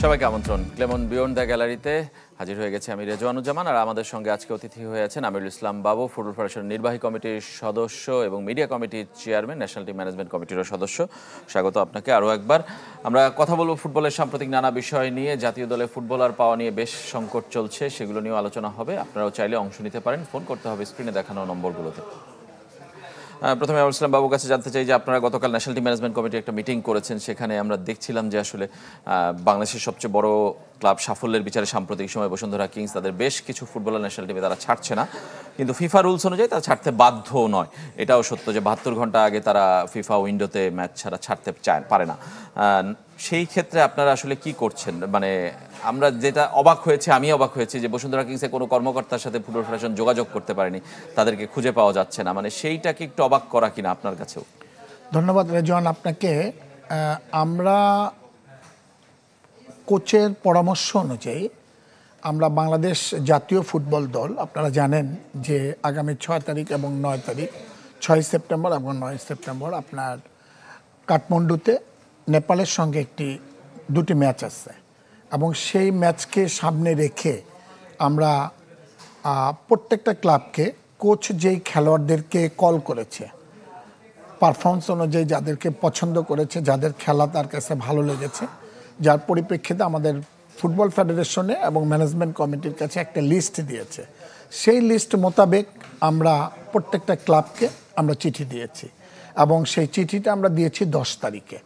সবাইকে আমন্ত্রণ। Clemon beyond the গ্যালারিতে হাজির হয়ে গেছে আমি রেজওয়ানুজ্জামান, আর আমাদের সঙ্গে আজকে অতিথি হয়ে আছেন আমিরুল ইসলাম বাবু, ফুটবল ফেডারেশনের নির্বাহী কমিটির সদস্য এবং মিডিয়া কমিটির চেয়ারম্যান, ন্যাশনাল টিম ম্যানেজমেন্ট কমিটিরও সদস্য। স্বাগত আপনাকে আরও একবার। আমরা কথা বলবো ফুটবলের সাম্প্রতিক নানা বিষয় নিয়ে। জাতীয় দলে ফুটবলার পাওয়া নিয়ে বেশ সংকট চলছে, সেগুলো নিয়েও আলোচনা হবে। আপনারাও চাইলে অংশ নিতে পারেন, ফোন করতে হবে স্ক্রিনে দেখানো নম্বরগুলোতে। প্রথমে আমিরুল ইসলাম বাবুর কাছে জানতে চাই যে আপনারা গতকাল ন্যাশনাল টিম ম্যানেজমেন্ট কমিটি একটা মিটিং করেছেন, সেখানে আমরা দেখছিলাম যে আসলে বাংলাদেশের সবচেয়ে বড় ক্লাব সাফল্যের বিচারে সাম্প্রতিক সময় বসুন্ধরা কিংস তাদের বেশ কিছু ফুটবলার ন্যাশনাল টিমে তারা ছাড়ছে না, কিন্তু ফিফা রুলস অনুযায়ী তারা ছাড়তে বাধ্য নয়। এটাও সত্য যে 72 ঘন্টা আগে তারা ফিফা উইন্ডোতে ম্যাচ ছাড়া ছাড়তে পারে না। সেই ক্ষেত্রে আপনারা আসলে কি করছেন? মানে আমরা যেটা অবাক হয়েছে, আমি অবাক হয়েছি যে বসুন্ধরা কিংসে কোনো কর্মকর্তার সাথে ফুটবল ফেডারেশন যোগাযোগ করতে পারেনি, তাদেরকে খুঁজে পাওয়া যাচ্ছে না। মানে সেইটা কি একটু অবাক করা কিনা আপনার কাছেও? ধন্যবাদ রেজওয়ান আপনাকে। আমরা কোচের পরামর্শ অনুযায়ী আমরা বাংলাদেশ জাতীয় ফুটবল দল, আপনারা জানেন যে আগামী 6 তারিখ এবং 9 তারিখ, 6 সেপ্টেম্বর এবং 9 সেপ্টেম্বর আপনার কাঠমান্ডুতে নেপালের সঙ্গে দুটি ম্যাচ আছে, এবং সেই ম্যাচকে সামনে রেখে আমরা প্রত্যেকটা ক্লাবকে কোচ যেই খেলোয়াড়দেরকে কল করেছে, পারফরমেন্স অনুযায়ী যাদেরকে পছন্দ করেছে, যাদের খেলা তার কাছে ভালো লেগেছে, যার পরিপ্রেক্ষিতে আমাদের ফুটবল ফেডারেশনে এবং ম্যানেজমেন্ট কমিটির কাছে একটা লিস্ট দিয়েছে। সেই লিস্ট মোতাবেক আমরা প্রত্যেকটা ক্লাবকে আমরা চিঠি দিয়েছি, এবং সেই চিঠিটা আমরা দিয়েছি 10 তারিখে,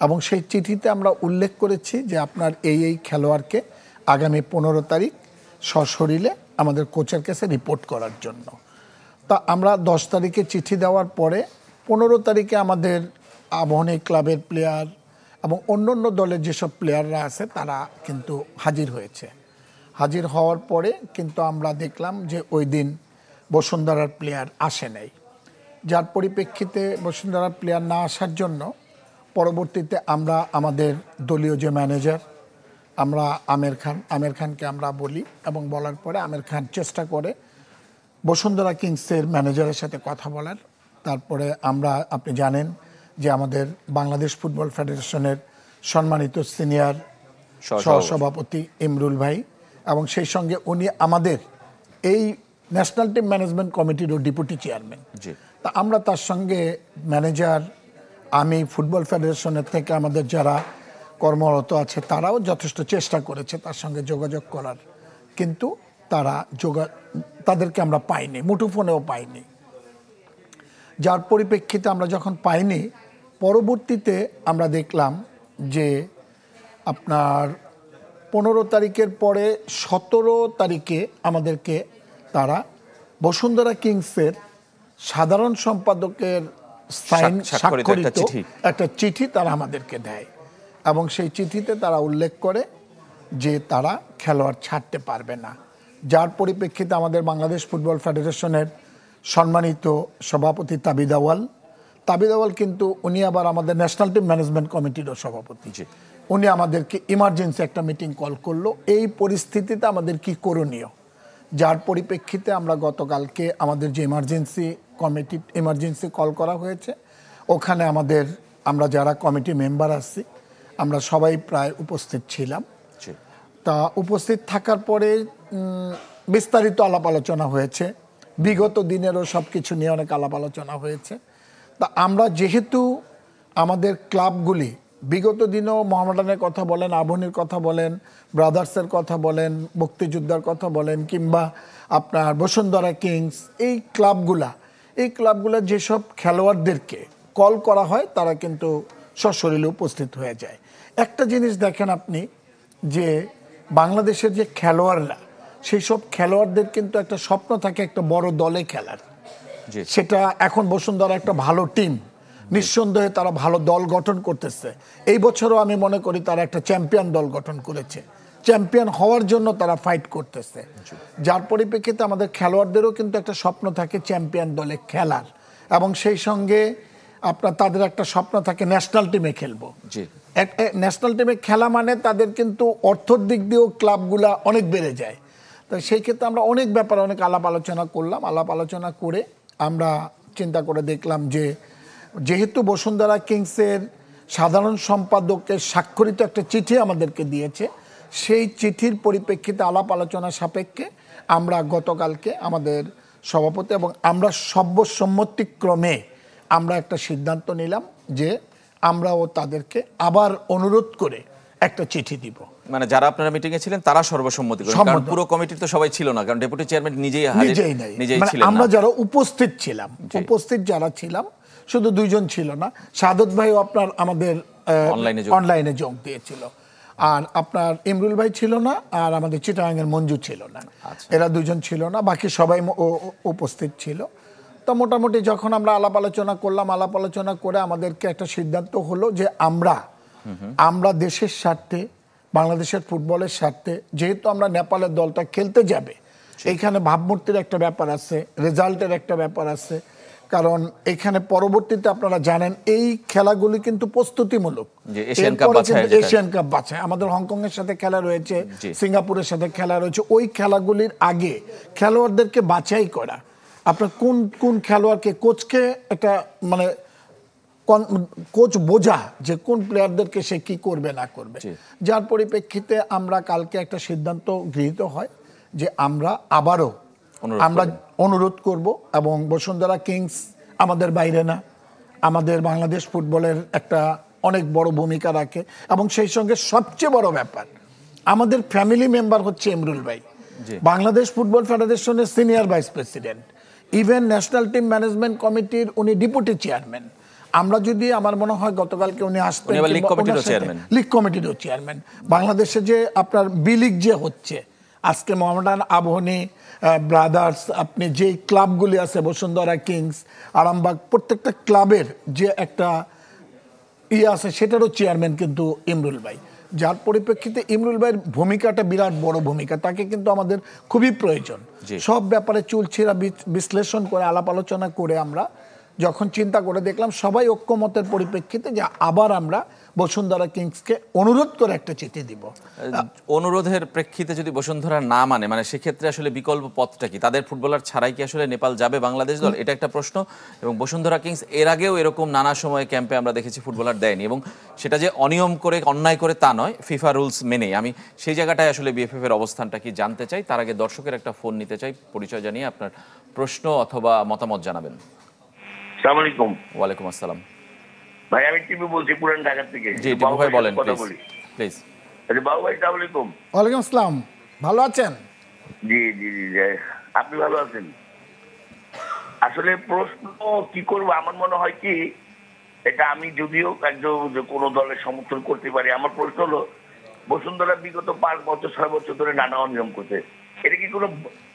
এবং সেই চিঠিতে আমরা উল্লেখ করেছি যে আপনার এই খেলোয়াড়কে আগামী 15 তারিখ সশরীরে আমাদের কোচের কাছে রিপোর্ট করার জন্য। তা আমরা 10 তারিখে চিঠি দেওয়ার পরে 15 তারিখে আমাদের আবাহনী ক্লাবের প্লেয়ার এবং অন্য দলের যেসব প্লেয়াররা আছে তারা কিন্তু হাজির হয়েছে। হাজির হওয়ার পরে কিন্তু আমরা দেখলাম যে ওই দিন বসুন্ধরার প্লেয়ার আসে নাই, যার পরিপ্রেক্ষিতে বসুন্ধরার প্লেয়ার না আসার জন্য পরবর্তীতে আমরা আমাদের দলীয় যে ম্যানেজার আমরা আমির খানকে আমরা বলি, এবং বলার পরে আমির খান চেষ্টা করে বসুন্ধরা কিংসের ম্যানেজারের সাথে কথা বলার। তারপরে আপনি জানেন যে আমাদের বাংলাদেশ ফুটবল ফেডারেশনের সম্মানিত সিনিয়র সহসভাপতি ইমরুল ভাই, এবং সেই সঙ্গে উনি আমাদের এই ন্যাশনাল টিম ম্যানেজমেন্ট কমিটিরও ডেপুটি চেয়ারম্যান। তা আমরা তার সঙ্গে ম্যানেজার, আমি, ফুটবল ফেডারেশনের থেকে আমাদের যারা কর্মরত আছে তারাও যথেষ্ট চেষ্টা করেছে তার সঙ্গে যোগাযোগ করার, কিন্তু তাদেরকে আমরা পাইনি, মুঠোফোনেও পাইনি। যার পরিপ্রেক্ষিতে আমরা যখন পাইনি, পরবর্তীতে আমরা দেখলাম যে আপনার 15 তারিখের পরে 17 তারিখে আমাদেরকে তারা বসুন্ধরা কিংসের সাধারণ সম্পাদকের স্বাক্ষরিত একটা চিঠি তারা আমাদেরকে দেয়, এবং সেই চিঠিতে তারা উল্লেখ করে যে তারা খেলোয়াড় ছাড়তে পারবে না। যার পরিপ্রেক্ষিতে আমাদের বাংলাদেশ ফুটবল ফেডারেশনের সম্মানিত সভাপতি তাবিদ আওয়াল কিন্তু উনি আবার আমাদের ন্যাশনাল টিম ম্যানেজমেন্ট কমিটিরও সভাপতি, উনি আমাদেরকে ইমার্জেন্সি একটা মিটিং কল করলো এই পরিস্থিতিতে আমাদের কি করণীয়। যার পরিপ্রেক্ষিতে আমরা গতকালকে আমাদের যে ইমার্জেন্সি কল করা হয়েছে, ওখানে আমরা যারা কমিটি মেম্বার আছি আমরা সবাই প্রায় উপস্থিত ছিলাম। তা উপস্থিত থাকার পরে বিস্তারিত আলাপ আলোচনা হয়েছে, বিগত দিনেরও সব কিছু নিয়ে অনেক আলাপ আলোচনা হয়েছে। তা আমরা যেহেতু আমাদের ক্লাবগুলি বিগত দিনেও মোহামেডানের কথা বলেন, আবাহনীর কথা বলেন, ব্রাদার্সের কথা বলেন, মুক্তিযোদ্ধার কথা বলেন, কিংবা আপনার বসুন্ধরা কিংস, এই ক্লাবগুলা যেসব খেলোয়াড়দেরকে কল করা হয় তারা কিন্তু সশরীরে উপস্থিত হয়ে যায়। একটা জিনিস দেখেন আপনি, যে বাংলাদেশের যে খেলোয়াড়রা, সেই সব খেলোয়াড়দের কিন্তু একটা স্বপ্ন থাকে একটা বড় দলে খেলার। সেটা এখন বসুন্ধরা একটা ভালো টিম, নিঃসন্দেহে তারা ভালো দল গঠন করতেছে। এই বছরও আমি মনে করি তারা একটা চ্যাম্পিয়ন দল গঠন করেছে, চ্যাম্পিয়ন হওয়ার জন্য তারা ফাইট করতেছে। যার পরিপ্রেক্ষিতে আমাদের খেলোয়াড়দেরও কিন্তু একটা স্বপ্ন থাকে চ্যাম্পিয়ন দলে খেলার, এবং সেই সঙ্গে তাদের একটা স্বপ্ন থাকে ন্যাশনাল টিমে খেলবো। ন্যাশনাল টিমে খেলা মানে তাদের কিন্তু অর্থের দিক দিয়েও ক্লাবগুলা অনেক বেড়ে যায়। তো সেই ক্ষেত্রে আমরা অনেক ব্যাপারে অনেক আলাপ আলোচনা করলাম। আলাপ আলোচনা করে আমরা চিন্তা করে দেখলাম যে যেহেতু বসুন্ধরা কিংসের সাধারণ সম্পাদকের স্বাক্ষরিত একটা চিঠি আমাদেরকে দিয়েছে। সেই চিঠির পরিপ্রেক্ষিতে আলাপ আলোচনা সাপেক্ষে আমরা গতকালকে আমাদের সভাপতি এবং আমরা সর্বসম্মতিক্রমে আমরা একটা সিদ্ধান্ত নিলাম যে আমরাও তাদেরকে আবার অনুরোধ করে একটা চিঠি দিব। মানে যারা আপনারা মিটিং এ ছিলেন তারা সর্বসম্মতি করেন, কারণ পুরো কমিটির তো সবাই ছিল না, কারণ ডেপুটি চেয়ারম্যান নিজেই ছিলেন। আমরা যারা উপস্থিত ছিলাম, উপস্থিত যারা ছিলাম শুধু 2 জন ছিল না, সাদত ভাইও আপনার আমাদের অনলাইনে যোগ দিয়েছিল, আর আপনার ইমরুল ভাই ছিল না, আর আমাদের চিটাগাংয়ের মঞ্জু ছিল না। এরা 2 জন ছিল না, বাকি সবাই উপস্থিত ছিল। তো মোটামুটি যখন আমরা আলাপ আলোচনা করলাম, আলাপ আলোচনা করে আমাদেরকে একটা সিদ্ধান্ত হলো যে আমরা দেশের স্বার্থে, বাংলাদেশের ফুটবলের স্বার্থে, যেহেতু আমরা নেপালের দলটা খেলতে যাবে, এইখানে ভাবমূর্তির একটা ব্যাপার আছে, রেজাল্টের একটা ব্যাপার আছে, কারণ এখানে পরবর্তীতে আপনারা জানেন এই খেলাগুলি কিন্তু প্রস্তুতিমূলক, এশিয়ান কাপ বাছাই আমাদের হংকং এর সাথে খেলা রয়েছে, সিঙ্গাপুরের সাথে খেলা রয়েছে। ওই খেলাগুলির আগে খেলোয়াড়দেরকে বাছাই করা, আপনার কোন কোন খেলোয়াড়কে, কোচকে একটা মানে কোচ বোঝা যে কোন প্লেয়ারদেরকে সে কি করবে না করবে, যার পরিপ্রেক্ষিতে আমরা কালকে একটা সিদ্ধান্ত গৃহীত হয় যে আমরা আবারও অনুরোধ করব। এবং বসুন্ধরা কিংস আমাদের বাইরে না, আমাদের বাংলাদেশ ফুটবলের একটা অনেক বড় ভূমিকা রাখে, এবং সেই সঙ্গে সবচেয়ে বড় ব্যাপার আমাদের ফ্যামিলি মেম্বার হচ্ছে ইমরুল ভাই, বাংলাদেশ ফুটবল ফেডারেশনের senior vice president, even national team management কমিটির উনি ডেপুটি চেয়ারম্যান। আমরা যদি, আমার মনে হয় গতকালকে উনি আসবেন, লিগ কমিটিরও চেয়ারম্যান। বাংলাদেশে যে আপনার বি লিগ যে হচ্ছে আজকে, মোহামেডান, আবাহনী, ব্রাদার্স, আপনি যে ক্লাবগুলি আছে, বসুন্ধরা কিংস, আরামবাগ, প্রত্যেকটা ক্লাবের যে একটা আছে সেটারও চেয়ারম্যান কিন্তু ইমরুল ভাই, যার পরিপ্রেক্ষিতে ইমরুল ভাইয়ের ভূমিকাটা বিরাট বড় ভূমিকা, তাকে কিন্তু আমাদের খুবই প্রয়োজন। সব ব্যাপারে চুলচেরা বিশ্লেষণ করে আলাপ আলোচনা করে আমরা যখন চিন্তা করে দেখলাম সবাই ঐক্যমতের পরিপ্রেক্ষিতে যে আবার আমরা বসুন্ধরা কিংসকে অনুরোধ করে একটা চিঠি দিব। অনুরোধের প্রেক্ষিতে যদি বসুন্ধরা না মানে সেক্ষেত্রে আসলে বিকল্প পথটা কি? তাদের ফুটবলার ছাড়াই কি আসলে নেপাল যাবে বাংলাদেশ দল? এটা একটা প্রশ্ন। এবং বসুন্ধরা কিংস এর আগেও এরকম নানা সময় ক্যাম্পে আমরা দেখেছি ফুটবলার দেয়নি, এবং সেটা যে অনিয়ম করে, অন্যায় করে তা নয়, ফিফা রুলস মেনে। আমি সেই জায়গাটায় আসলে বিএফএফ এর অবস্থানটা কি জানতে চাই। তার আগে দর্শকের একটা ফোন নিতে চাই, পরিচয় জানিয়ে আপনার প্রশ্ন অথবা মতামত জানাবেন। আসসালামু আলাইকুম। ওয়ালাইকুম আসসালাম। ভাই আমি টিপু বলছি পুরান ঢাকা থেকে। জি টিপু ভাই বলেন প্লিজ। আরে বাবু ভাই, আসসালামু আলাইকুম। ওয়ালাইকুম আসসালাম, ভালো আছেন? জি জি জি, আপনি ভালো আছেন? আসলে প্রশ্ন কি করবো, আমার মনে হয় কি, এটা আমি যদিও কোনো দলের সমর্থন করতে পারি, আমার প্রশ্ন হলো বসুন্ধরা বিগত 5 বছর 6 বছর ধরে নানা অনিয়ম করছে, এটা কি কোনো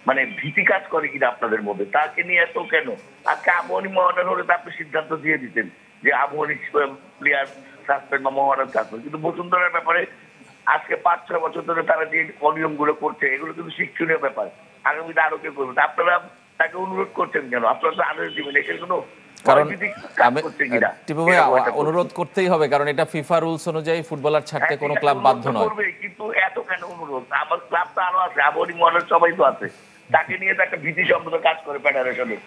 মানে ভীতি কাজ করে কিনা আপনাদের মধ্যে? তাকে নিয়ে এত কেন? আজকে আবহানী মহারান হলে তো আপনি সিদ্ধান্ত দিয়ে দিতেন যে আবহানী প্লেয়ার সাসপেন্ড বা মহারান সাসপেন্ড, কিন্তু বসুন্ধরার ব্যাপারে আজকে 5-6 বছর ধরে তারা যে অনিয়ম গুলো করছে এগুলো কিন্তু শিক্ষণীয় ব্যাপার, আগামীতে আরো কেউ করবে। আপনারা তাকে অনুরোধ করছেন কেন? আপনারা তো আদেশ দিবেন, এখানে কোনো কারণ টিপু ভাই অনুরোধ করতেই হবে, কারণ এটা ফিফা রুলস অনুযায়ী ফুটবলার ছাড়তে কোনো ক্লাব বাধ্য নয়। কিন্তু এত কেন অনুরোধ? আমার ক্লাব তো আরো আছে, আবহানী মহারান সবাই তো আছে, তাকে নিয়ে তো একটা ভীতি সম্পর্ক কাজ করে ফেডারেশনে।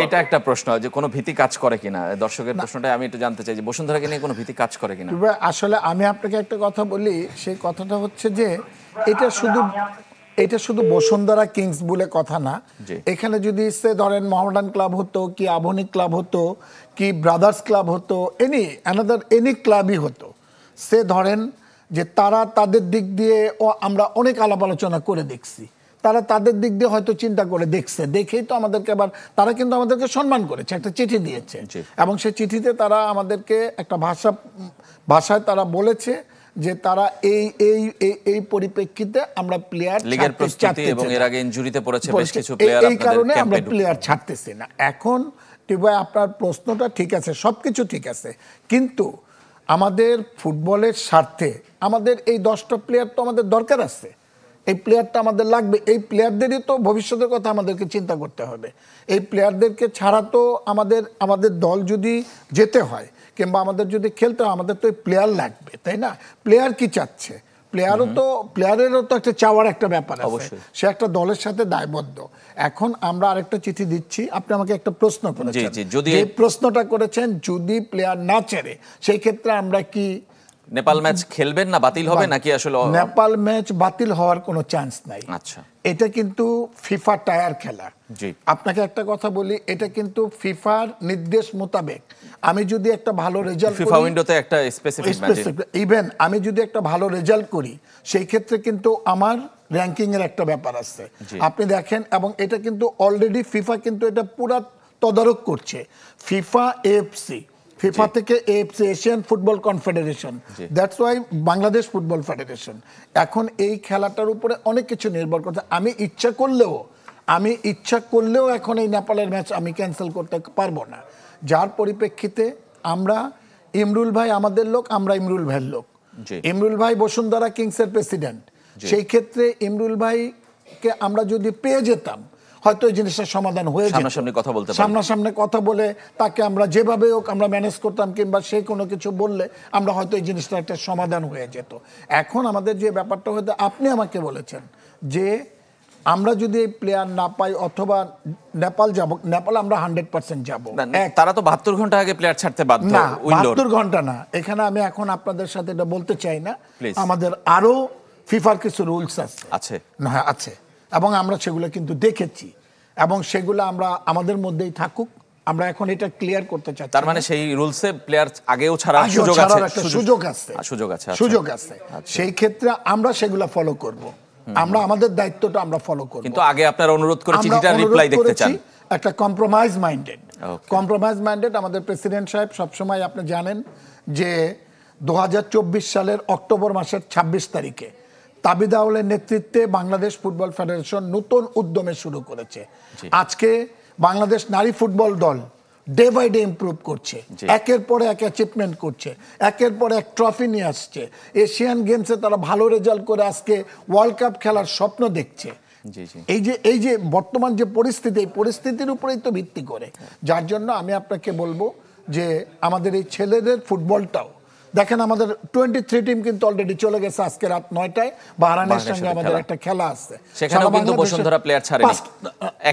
এটা একটা প্রশ্ন যে কোনো ভীতি কাজ করে কিনা, দর্শকের প্রশ্নটা আমি একটু জানতে চাই যে বসুন্ধরাকে নিয়ে কোনো ভীতি কাজ করে কিনা। আসলে আমি আপনাকে একটা কথা বলি, সেই কথাটা হচ্ছে যে এটা শুধু বসুন্ধরা কিংস বলে কথা না, এখানে যদি সে ধরেন মোহামেডান ক্লাব হতো, কি আবাহনী ক্লাব হতো, কি ব্রাদার্স ক্লাব হতো, এনি ক্লাবই হতো, সে ধরেন যে তারা তাদের দিক দিয়ে আমরা অনেক আলাপ আলোচনা করে দেখছি, তারা তাদের দিক দিয়ে হয়তো চিন্তা করে দেখছে, দেখেই তো আমাদেরকে আবার তারা কিন্তু আমাদেরকে সম্মান করেছে, একটা চিঠি দিয়েছে, এবং সেই চিঠিতে তারা আমাদেরকে একটা ভাষায় তারা বলেছে যে তারা এই পরিপ্রেক্ষিতে আমরা প্লেয়ার লিগের প্রস্তুতি এবং এর আগে ইনজুরিতে পড়েছে বেশ কিছু প্লেয়ার, এই কারণে আমরা প্লেয়ার ছাড়তেছি না। এখন টিপু ভাই আপনার প্রশ্নটা ঠিক আছে, সবকিছু ঠিক আছে, কিন্তু আমাদের ফুটবলের স্বার্থে আমাদের এই 10টা প্লেয়ার তো আমাদের দরকার আছে, এই প্লেয়ারটা আমাদের লাগবে, এই প্লেয়ারদেরই তো ভবিষ্যতের কথা আমাদেরকে চিন্তা করতে হবে। এই প্লেয়ারদেরকে ছাড়া তো আমাদের দল যদি যেতে হয় কিংবা আমাদের যদি খেলতে হয়, আমাদের তো এই প্লেয়ার লাগবে, তাই না? প্লেয়ার কি চাচ্ছে? প্লেয়ারেরও তো একটা চাওয়ার একটা ব্যাপার আছে, অবশ্যই। সে একটা দলের সাথে দায়বদ্ধ। এখন আমরা আরেকটা চিঠি দিচ্ছি, আপনি আমাকে একটা প্রশ্ন করেছেন, যদি- যে প্রশ্নটা করেছেন যদি প্লেয়ার না ছেড়ে সেই ক্ষেত্রে আমরা কি নেপাল ম্যাচ খেলবেন না বাতিল হবে নাকি আসলে? নেপাল ম্যাচ বাতিল হওয়ার কোনো চান্স নাই। আচ্ছা, এটা কিন্তু ফিফা টায়ার খেলা। জি। আপনাকে একটা কথা বলি, এটা কিন্তু ফিফার নির্দেশ মোতাবেক আমি যদি একটা ভালো রেজাল্ট ফিফা উইন্ডোতে একটা স্পেসিফিক ম্যাচ, ইভেন আমি যদি একটা ভালো রেজাল্ট করি সেই ক্ষেত্রে কিন্তু আমার র্যাঙ্কিং এর একটা ব্যাপার আছে, আপনি দেখেন। এবং এটা কিন্তু অলরেডি ফিফা কিন্তু এটা পুরো তদারক করছে। ফিফা এএফসি, ফিফা থেকে AFC, Asian football confederation, that's why Bangladesh football federation. এখন এই খেলাটার উপরে অনেক কিছু নির্ভর করছে। আমি ইচ্ছা করলেও এখন এই নেপালের ম্যাচ আমি ক্যান্সেল করতে পারবো না। যার পরিপ্রেক্ষিতে আমরা, ইমরুল ভাই আমাদের লোক, আমরা ইমরুল ভাইয়ের লোক। ইমরুল ভাই বসুন্ধরা কিংসের প্রেসিডেন্ট, সেই ক্ষেত্রে ইমরুল ভাইকে আমরা যদি পেয়ে যেতাম হয়তো এই জিনিসটার সমাধান হয়ে যেত। সামনাসামনি কথা বলে তাকে আমরা যেভাবে হোক আমরা ম্যানেজ করতাম, কিংবা সে কোনো কিছু বললে আমরা হয়তো এই জিনিসটা একটা সমাধান হয়ে যেত। এখন আমাদের যে ব্যাপারটা হয়তো আপনি আমাকে বলেছেন যে আমরা যদি এই প্লেয়ার না পাই অথবা নেপাল যাব, নেপাল আমরা 100% যাব। তারা তো 72 ঘন্টা আগে প্লেয়ার ছাড়তে বাধ্য। না, 72 ঘন্টা না। এখানে আমি এখন আপনাদের সাথে এটা বলতে চাই না, আমাদের আরো ফিফার কিছু রুলস আছে না, আছে, এবং আমরা সেগুলো কিন্তু দেখেছি, এবং সেগুলো আমরা আমাদের মধ্যেই থাকুক। আমরা এখন এটা ক্লিয়ার করতে চাই। তার মানে সেই রুলসে প্লেয়ার আগেও ছাড়ার সুযোগ আছে। সেই ক্ষেত্রে আমরা সেগুলো ফলো করব। আমরা আমাদের দায়িত্বটা আমরা ফলো করব। কিন্তু আগে আপনারা অনুরোধ করে চিঠিটা রিপ্লাই দেখতে চান। একটা কম্প্রোমাইজ মাইন্ডেড আমাদের প্রেসিডেন্ট সাহেব সবসময়, আপনি জানেন যে 2024 সালের অক্টোবর মাসের 26 তারিখে তাবিদ আউলের নেতৃত্বে বাংলাদেশ ফুটবল ফেডারেশন নতুন উদ্যমে শুরু করেছে। আজকে বাংলাদেশ নারী ফুটবল দল ডে বাই ডে ইমপ্রুভ করছে, একের পর এক অ্যাচিভমেন্ট করছে, একের পর এক ট্রফি নিয়ে আসছে। এশিয়ান গেমসে তারা ভালো রেজাল্ট করে আজকে ওয়ার্ল্ড কাপ খেলার স্বপ্ন দেখছে। এই যে বর্তমান যে পরিস্থিতি, এই পরিস্থিতির উপরেই তো ভিত্তি করে। যার জন্য আমি আপনাকে বলবো যে আমাদের এই ছেলেদের ফুটবলটাও দেখেন, আমাদের 23 টিম কিন্তু অলরেডি চলে গেছে। আজকে রাত 9টায় বাহরাইনের সঙ্গে আমাদের একটা খেলা আছে, সেখানেও কিন্তু বসুন্ধরা প্লেয়ার ছাড়েনি,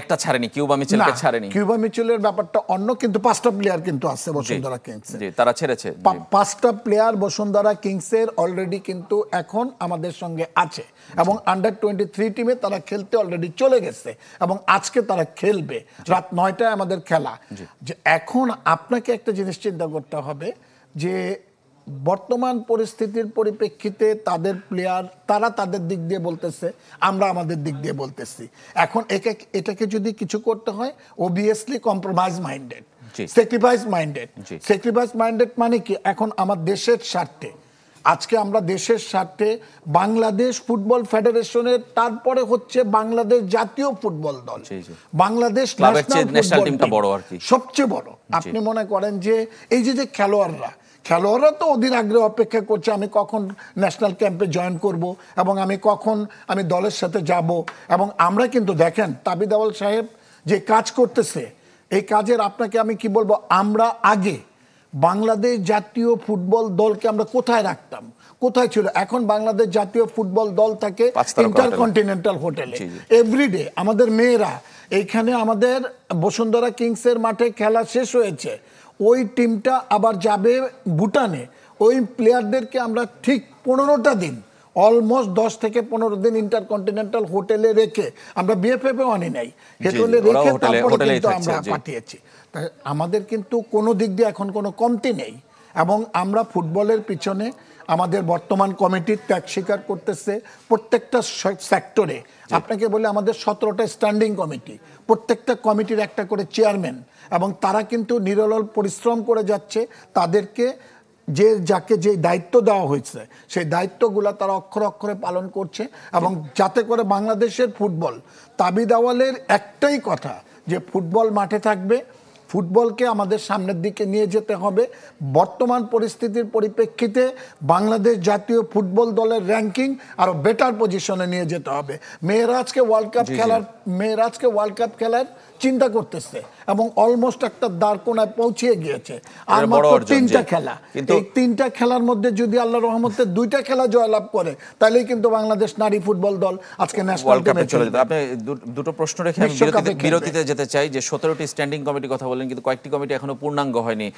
একটা ছাড়েনি, কিউবা মিচেলকে ছাড়েনি। কিউবা মিচেলের ব্যাপারটা অন্য, কিন্তু 5টা প্লেয়ার কিন্তু আছে বসুন্ধরা কিংসে, তারা ছেড়েছে। 5টা প্লেয়ার বসুন্ধরা কিংসের অলরেডি কিন্তু এখন আমাদের সঙ্গে আছে, এবং আন্ডার 23 টিমে তারা খেলতে অলরেডি চলে গেছে, এবং আজকে তারা খেলবে রাত 9টায় আমাদের খেলা। যে এখন আপনাকে একটা জিনিস চিন্তা করতে হবে যে বর্তমান পরিস্থিতির পরিপ্রেক্ষিতে তাদের প্লেয়ার, তারা তাদের দিক দিয়ে বলতেছে, আমরা আমাদের দিক দিয়ে বলতেছি। এখন এটাকে যদি কিছু করতে হয়, obviously compromise minded, sacrifice minded মানে কি? এখন আমার দেশের স্বার্থে, আজকে আমরা দেশের স্বার্থে বাংলাদেশ ফুটবল ফেডারেশনের, তারপরে হচ্ছে বাংলাদেশ জাতীয় ফুটবল দল, বাংলাদেশ ন্যাশনাল টিমটা বড়, আর কি সবচেয়ে বড়। আপনি মনে করেন যে এই যে খেলোয়াড়রা তো অধীর আগ্রহে অপেক্ষা করছে আমি কখন ন্যাশনাল ক্যাম্পে জয়েন করব, এবং আমি দলের সাথে যাব। এবং আমরা কিন্তু দেখেন তাবিদ আউল সাহেব যে কাজ করতেছে, এই কাজের আপনাকে আমি কি বলবো, আমরা আগে বাংলাদেশ জাতীয় ফুটবল দলকে আমরা কোথায় রাখতাম, কোথায় ছিল? এখন বাংলাদেশ জাতীয় ফুটবল দল থাকে ইন্টারকন্টিনেন্টাল হোটেলে এভরিডে। আমাদের মেয়েরা এইখানে আমাদের বসুন্ধরা কিংসের মাঠে খেলা শেষ হয়েছে, ওই টিমটা আবার যাবে ভুটানে। ওই প্লেয়ারদেরকে আমরা ঠিক 15টা দিন, অলমোস্ট 10 থেকে 15 দিন ইন্টারকন্টিনেন্টাল হোটেলে রেখে, আমরা বিএফএফে আনি নাই, হোটেলে রেখে তারপরে কিন্তু আমরা পাঠিয়েছি। তাই আমাদের কিন্তু কোনো দিক দিয়ে এখন কোনো কমতি নেই, এবং আমরা ফুটবলের পিছনে আমাদের বর্তমান কমিটির ত্যাগ স্বীকার করতেছে প্রত্যেকটা সেক্টরে। আপনাকে বলে আমাদের 17টা স্ট্যান্ডিং কমিটি, প্রত্যেকটা কমিটির একটা করে চেয়ারম্যান, এবং তারা কিন্তু নিরলস পরিশ্রম করে যাচ্ছে। তাদেরকে যাকে যে দায়িত্ব দেওয়া হয়েছে সেই দায়িত্বগুলো তারা অক্ষরে অক্ষরে পালন করছে, এবং যাতে করে বাংলাদেশের ফুটবল, তাবিদ আউয়ালের একটাই কথা যে ফুটবল মাঠে থাকবে, ফুটবলকে আমাদের সামনের দিকে নিয়ে যেতে হবে। বর্তমান পরিস্থিতির পরিপ্রেক্ষিতে বাংলাদেশ জাতীয় ফুটবল দলের র্যাঙ্কিং আরো বেটার পজিশনে নিয়ে যেতে হবে। মেয়েরা আজকে ওয়ার্ল্ড কাপ খেলার চিন্তা করতেছে, এবং অলমোস্ট একটা দ্বার কোনায় পৌঁছে গিয়েছে। আর বড় মাত্র অর্জন, 3টা জি। খেলা, কিন্তু এই 3টা খেলার মধ্যে যদি আল্লাহর রহমতে 2টা খেলা জয়লাভ করে, তাহলেই কিন্তু বাংলাদেশ নারী ফুটবল দল আজকে ন্যাশনাল ওয়ার্ল্ড টিমে কাপে চলে যেত। আপনি দুটো প্রশ্ন রেখে আমি বিশ্বকাপে খেলবে। বিরতিতে যেতে চাই। যে 17টি স্ট্যান্ডিং কমিটি কথা বললেন, কিন্তু কয়েকটি কমিটি এখনো পূর্ণাঙ্গ হয়নি।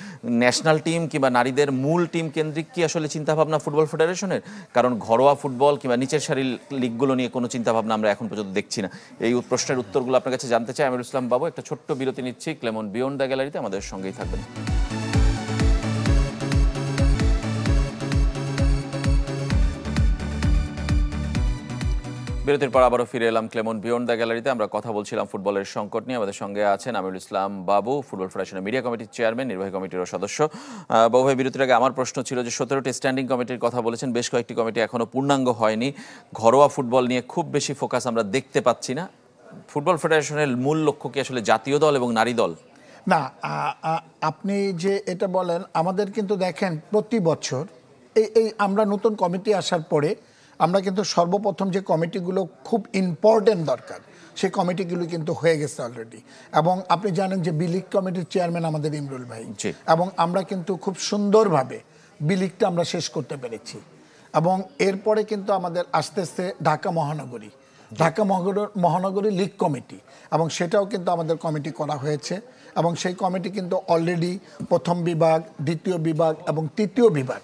ন্যাশনাল টিম কিংবা নারীদের মূল টিম কেন্দ্রিক কি আসলে চিন্তাভাবনা ফুটবল ফেডারেশনের? কারণ ঘরোয়া ফুটবল কিংবা নিচের সারির লিগগুলো নিয়ে কোনো চিন্তাভাবনা আমরা এখন পর্যন্ত দেখছি না। এই প্রশ্নের উত্তরগুলো আপনার কাছে জানতে চাই। আমিরুল ইসলাম বাবু, একটা ছোট্ট বিরতি নিচ্ছি। ক্লেমন বিয়ন্ড দ্য গ্যালারিতে আমাদের সঙ্গেই থাকবেন। বিরতির পর আবারও ফিরে এলাম ক্লেমন বিয়ন্ড দ্য গ্যালারিতে। আমরা কথা বলছিলাম ফুটবলের সংকট নিয়ে। আমাদের সঙ্গে আছেন আমিরুল ইসলাম বাবু, ফুটবল ফেডারেশনের মিডিয়া কমিটির চেয়ারম্যান, নির্বাহী কমিটিরও সদস্য। বাবু ভাই, বিরতির আগে আমার প্রশ্ন ছিল যে 17টি স্ট্যান্ডিং কমিটির কথা বলেছেন, বেশ কয়েকটি কমিটি এখনো পূর্ণাঙ্গ হয়নি। ঘরোয়া ফুটবল নিয়ে খুব বেশি ফোকাস আমরা দেখতে পাচ্ছি না। ফুটবল ফেডারেশনের মূল লক্ষ্য কি আসলে জাতীয় দল এবং নারী দল? না, আপনি যে এটা বলেন, আমাদের কিন্তু দেখেন প্রতি বছর এই আমরা নতুন কমিটি আসার পরে আমরা কিন্তু সর্বপ্রথম যে কমিটিগুলো খুব ইম্পর্টেন্ট দরকার, সেই কমিটিগুলো কিন্তু হয়ে গেছে অলরেডি। এবং আপনি জানেন যে বি লিগ কমিটির চেয়ারম্যান আমাদের ইমরুল ভাই, এবং আমরা কিন্তু খুব সুন্দরভাবে বি লিগটা আমরা শেষ করতে পেরেছি। এবং এরপরে কিন্তু আমাদের আস্তে আস্তে ঢাকা মহানগরী লীগ কমিটি, এবং সেটাও কিন্তু আমাদের কমিটি করা হয়েছে। এবং সেই কমিটি কিন্তু অলরেডি প্রথম বিভাগ, দ্বিতীয় বিভাগ এবং তৃতীয় বিভাগ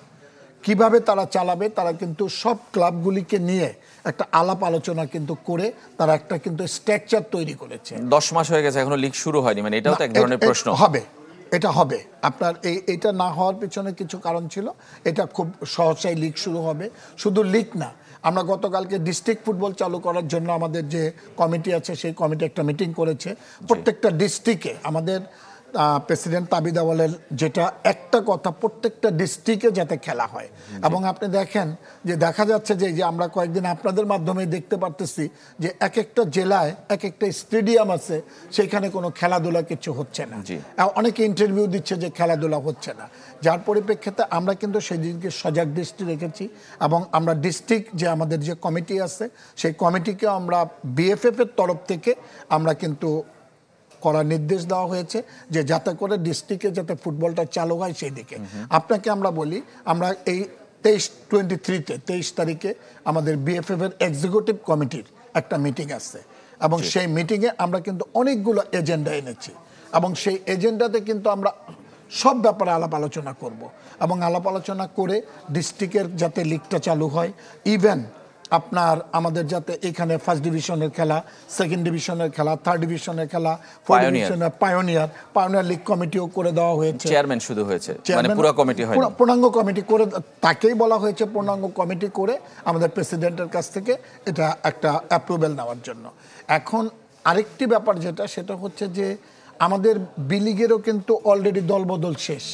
কিভাবে তারা চালাবে, তারা কিন্তু সব ক্লাবগুলিকে নিয়ে একটা আলাপ আলোচনা কিন্তু করে তারা একটা কিন্তু স্ট্রাকচার তৈরি করেছে। 10 মাস হয়ে গেছে, এখনো লিগ শুরু হয়নি, মানে এটাও তো এক ধরনের প্রশ্ন। এটা হবে আপনার এইটা না হওয়ার পিছনে কিছু কারণ ছিল। এটা খুব সহসাই লিগ শুরু হবে। শুধু লিগ না, আমরা গতকালকে ডিস্ট্রিক্ট ফুটবল চালু করার জন্য আমাদের যে কমিটি আছে, সেই কমিটি একটা মিটিং করেছে। প্রত্যেকটা ডিস্ট্রিক্টে আমাদের প্রেসিডেন্ট তাবিদ আওয়ালের যেটা একটা কথা, প্রত্যেকটা ডিস্ট্রিক্টে যাতে খেলা হয়। এবং আপনি দেখেন যে দেখা যাচ্ছে যে আমরা কয়েকদিন আপনাদের মাধ্যমে দেখতে পারতেছি যে এক একটা জেলায় এক একটা স্টেডিয়াম আছে, সেখানে কোনো খেলাধুলা কিছু হচ্ছে না। অনেকে ইন্টারভিউ দিচ্ছে যে খেলাধুলা হচ্ছে না, যার পরিপ্রেক্ষিতে আমরা কিন্তু সেই দিনকে সজাগ দৃষ্টি রেখেছি। এবং আমরা ডিস্ট্রিক্ট যে আমাদের যে কমিটি আছে, সেই কমিটিকে আমরা বিএফএফ এর তরফ থেকে আমরা কিন্তু করার নির্দেশ দেওয়া হয়েছে যে যাতে করে ডিস্ট্রিক্টে যাতে ফুটবলটা চালু হয় সেই দিকে। আপনাকে আমরা বলি, আমরা এই 23 তারিখে আমাদের বিএফএফ এর এক্সিকিউটিভ কমিটির একটা মিটিং আছে, এবং সেই মিটিংয়ে আমরা কিন্তু অনেকগুলো এজেন্ডা এনেছি। এবং সেই এজেন্ডাতে কিন্তু আমরা সব ব্যাপারে আলাপ আলোচনা করব, এবং আলাপ আলোচনা করে ডিস্ট্রিক্টের যাতে লিগটা চালু হয়, ইভেন আপনার আমাদের যাতে এখানে ফার্স্ট ডিভিশনের খেলা, সেকেন্ড ডিভিশনের খেলা, থার্ড ডিভিশনের খেলা, ফোর্থ ডিভিশনের পায়োনিয়ার লিগ কমিটিও করে দেওয়া হয়েছে। চেয়ারম্যান শুধু হয়েছে, মানে পুরো কমিটি হয়নি। পূর্ণাঙ্গ কমিটি করে তাকেই বলা হয়েছে পূর্ণাঙ্গ কমিটি করে আমাদের প্রেসিডেন্টের কাছ থেকে এটা একটা অ্যাপ্রুভেল নেওয়ার জন্য। এখন আরেকটি ব্যাপার সেটা হচ্ছে যে আমাদের বি লিগেরও কিন্তু অলরেডি দলবদল শেষ,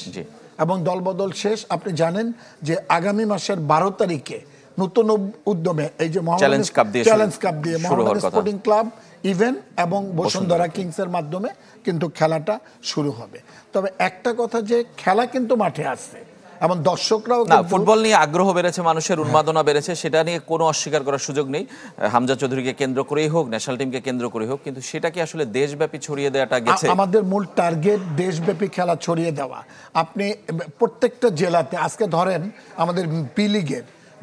এবং দলবদল শেষ। আপনি জানেন যে আগামী মাসের 12 তারিখে নতুন উদ্যমে এই যে চ্যালেঞ্জ কাপ দিয়ে মোহামেডান স্পোর্টিং ক্লাব ইভেন্ট এবং বসুন্ধরা কিংসের মাধ্যমে কিন্তু খেলাটা শুরু হবে। তবে একটা কথা, যে খেলা কিন্তু মাঠে আসছে এবং দর্শকরাও, ফুটবল নিয়ে আগ্রহ বেড়েছে, মানুষের উন্মাদনা বেড়েছে, সেটা নিয়ে কোনো অস্বীকার করার সুযোগ নেই। হামজা চৌধুরীকে কেন্দ্র করেই হোক, ন্যাশনাল টিমকে কেন্দ্র করে হোক, কিন্তু সেটা কি আসলে দেশব্যাপী ছড়িয়ে দেওয়াটা গেছে? আমাদের মূল টার্গেট দেশব্যাপী খেলা ছড়িয়ে দেওয়া। আপনি প্রত্যেকটা জেলাতে আজকে ধরেন আমাদের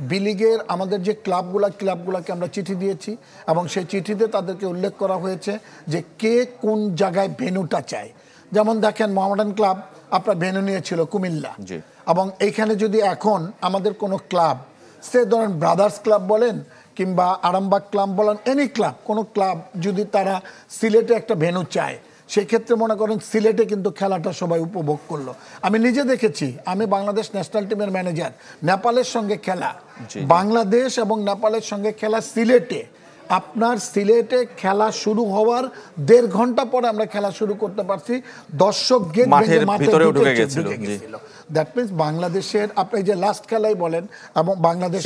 বি লিগের আমাদের যে ক্লাবগুলোকে আমরা চিঠি দিয়েছি, এবং সেই চিঠিতে তাদেরকে উল্লেখ করা হয়েছে যে কে কোন জায়গায় ভেন্যুটা চায়। যেমন দেখেন মোহামেডান ক্লাব আপনার ভেন্যু নিয়েছিল কুমিল্লা, এবং এইখানে যদি এখন আমাদের কোনো ক্লাব, সে ধরেন ব্রাদার্স ক্লাব বলেন কিংবা আরামবাগ ক্লাব বলেন, এনি ক্লাব, কোনো ক্লাব যদি তারা সিলেটে একটা ভেন্যু চায়, সেক্ষেত্রে মনে করেন সিলেটে কিন্তু খেলাটা সবাই উপভোগ করলো। আমি নিজে দেখেছি, আমি বাংলাদেশ ন্যাশনাল টিমের ম্যানেজার, নেপালের সঙ্গে খেলা, বাংলাদেশ এবং নেপালের সঙ্গে খেলা সিলেটে। আপনার সিলেটে খেলা শুরু হওয়ার 1.5 ঘন্টা পরে আমরা খেলা শুরু করতে পারছি, দর্শক গেট ভিতরে ঢুকে গেছিল। দ্যাট মিনস বাংলাদেশের আপনি যে লাস্ট খেলাই বলেন, এবং বাংলাদেশ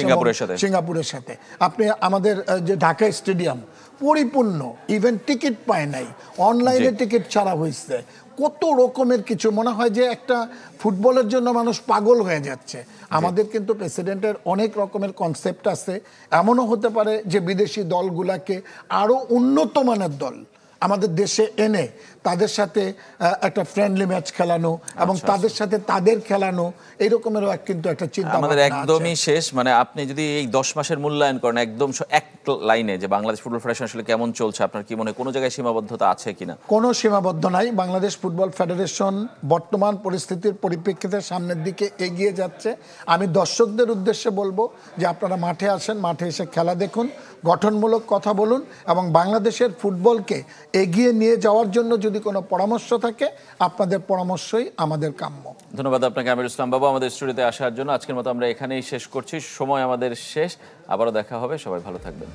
সিঙ্গাপুরের সাথে আপনি আমাদের যে ঢাকা স্টেডিয়াম পরিপূর্ণ, ইভেন টিকিট পায় নাই, অনলাইনে টিকিট ছাড়া হয়েছে। কত রকমের কিছু, মনে হয় যে একটা ফুটবলের জন্য মানুষ পাগল হয়ে যাচ্ছে। আমাদের কিন্তু প্রেসিডেন্টের অনেক রকমের কনসেপ্ট আছে। এমনও হতে পারে যে বিদেশি দলগুলাকে আরো উন্নত মানের দল আমাদের দেশে এনে তাদের সাথে একটা ফ্রেন্ডলি ম্যাচ খেলানো এবং তাদের সাথে তাদের খেলানো এরকমেরও কিন্তু একটা চিন্তা আমাদের একদমই শেষ, মানে আপনি যদি এই 10 মাসের মূল্যায়ন করেন একদম এক লাইনে যে বাংলাদেশ ফুটবল ফেডারেশন আসলে কেমন চলছে, আপনার কি মনে হয় কোনো জায়গায় সীমাবদ্ধতা আছে কিনা? কোনো সীমাবদ্ধ নাই। বাংলাদেশ ফুটবল ফেডারেশন বর্তমান পরিস্থিতির পরিপ্রেক্ষিতে সামনের দিকে এগিয়ে যাচ্ছে। আমি দর্শকদের উদ্দেশ্যে বলবো যে আপনারা মাঠে আসেন, মাঠে এসে খেলা দেখুন, গঠনমূলক কথা বলুন এবং বাংলাদেশের ফুটবলকে এগিয়ে নিয়ে যাওয়ার জন্য যদি কোনো পরামর্শ থাকে আপনাদের পরামর্শই আমাদের কাম্য। ধন্যবাদ আপনাকে আমিরুল ইসলাম বাবু আমাদের স্টুডিওতে আসার জন্য। আজকের মতো আমরা এখানেই শেষ করছি, সময় আমাদের শেষ, আবারও দেখা হবে, সবাই ভালো থাকবেন।